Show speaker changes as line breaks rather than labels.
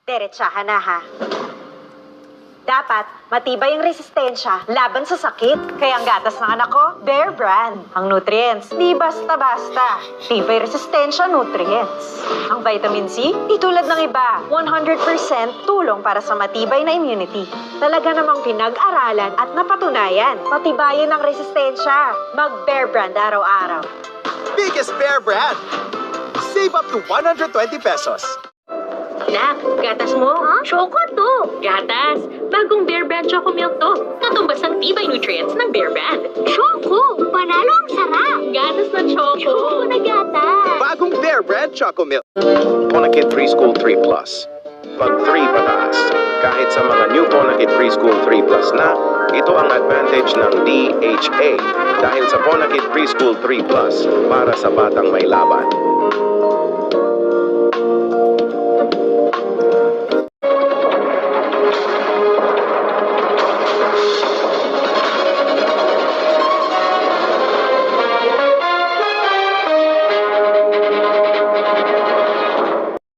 Diretsahan na ha. Dapat, matibay ang resistensya laban sa sakit. Kaya ang gatas ng anak ko, Bear Brand. Ang nutrients, di basta-basta. Tibay resistensya nutrients. Ang vitamin C, di tulad ng iba. 100% tulong para sa matibay na immunity. Talaga namang pinag-aralan at napatunayan. Patibayan ang resistensya. Mag-Bear Brand araw-araw.
Biggest Bear Brand! Save up to 120 pesos.
Nak, gatas mo? Huh? Choco to. Gatas. Bagong Bear Brand Choco Milk to. Katumbas ang tibay nutrients ng Bear Brand. Choco! Panalo ang sarap! Gatas na choco. Choco na gatas.
Bagong Bear Brand Choco Milk.
Ponakid Preschool 3 Plus. Pag 3 pataas, kahit sa mga new Ponakid Preschool 3 Plus na, ito ang advantage ng DHA dahil sa Ponakid Preschool 3 Plus para sa batang may laban.